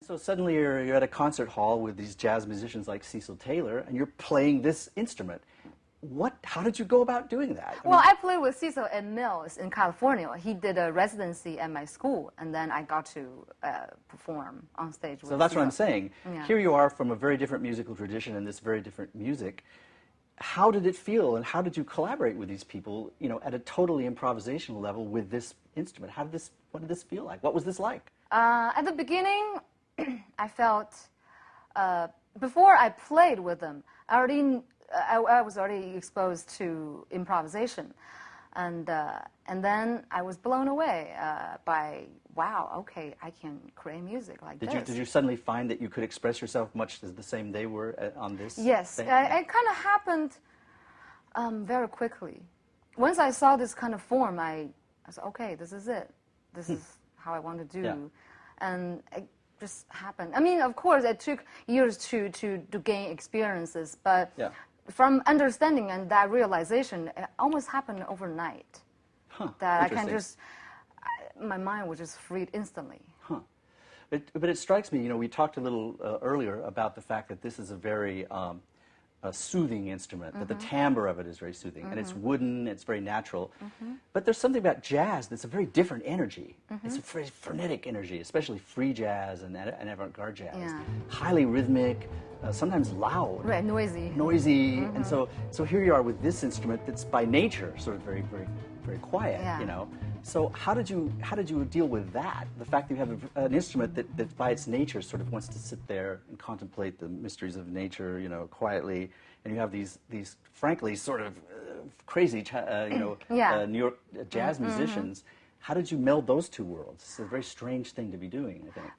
So suddenly you're at a concert hall with these jazz musicians like Cecil Taylor, and you're playing this instrument. How did you go about doing that? Well, I played with Cecil at Mills in California. He did a residency at my school, and then I got to perform on stage with So that's Cecil. what I'm saying. Yeah. Here you are from a very different musical tradition and this very different music. How did it feel, and how did you collaborate with these people, at a totally improvisational level with this instrument? What did this feel like? What was this like? At the beginning, I felt, before I played with them, I was already exposed to improvisation, and then I was blown away by, wow, okay, I can create music like this. Did you suddenly find that you could express yourself much as the same they were on this? Yes, it kind of happened very quickly. Once I saw this kind of form, I said, okay, this is it. This is how I want to do. Yeah. And it just happened. I mean, of course, it took years to gain experiences, but yeah. From understanding and that realization, it almost happened overnight. Huh. That I can just, my mind was just freed instantly. Huh. But it strikes me, we talked a little earlier about the fact that this is a very soothing instrument, that the timbre of it is very soothing, and it's wooden, it's very natural. But there's something about jazz that's a very different energy. It's a very frenetic energy, especially free jazz and avant-garde jazz. Yeah. Highly rhythmic, sometimes loud. Right, noisy. Noisy, and so here you are with this instrument that's by nature sort of very, very, very quiet, Yeah. So how did you deal with that? The fact that you have an instrument that by its nature sort of wants to sit there and contemplate the mysteries of nature, quietly, and you have these frankly sort of crazy, Yeah. New York jazz musicians. How did you meld those two worlds? It's a very strange thing to be doing, I think.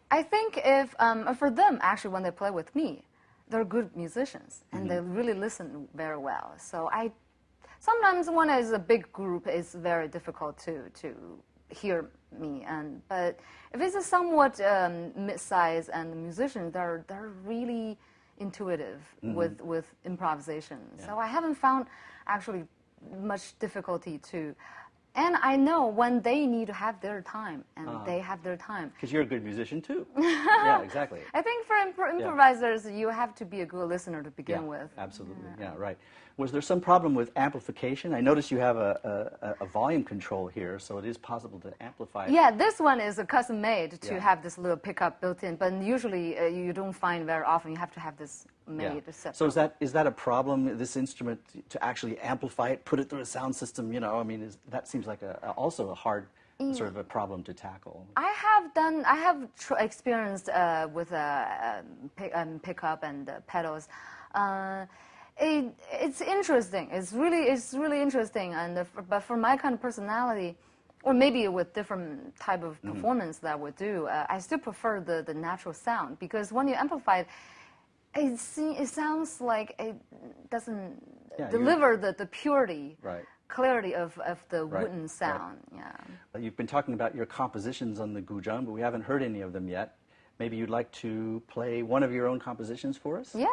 I think if, for them, actually, when they play with me, they're good musicians, and they really listen very well. So sometimes when it's a big group, it's very difficult to hear me. But if it's a somewhat mid-size and musicians, they're really intuitive with improvisation. Yeah. So I haven't found actually much difficulty to. And I know when they need to have their time, and they have their time. Because you're a good musician, too. Yeah, exactly. I think for improvisers, you have to be a good listener to begin with. Absolutely. Yeah, right. Was there some problem with amplification? I notice you have a volume control here, so it is possible to amplify it. Yeah, this one is custom made to have this little pickup built in, but usually you don't find very often. You have to have this made separate. So is that a problem, this instrument, to actually amplify it, put it through a sound system? I mean, that seems like also a hard sort of a problem to tackle. I have experienced with pickup and pedals. It's interesting. It's really interesting. But for my kind of personality, or maybe with different type of performance that I would do, I still prefer the natural sound, because when you amplify it, it sounds like it doesn't deliver the purity. Right. Clarity of the wooden sound. Right. Yeah. You've been talking about your compositions on the guzheng, but we haven't heard any of them yet. Maybe you'd like to play one of your own compositions for us? Yeah.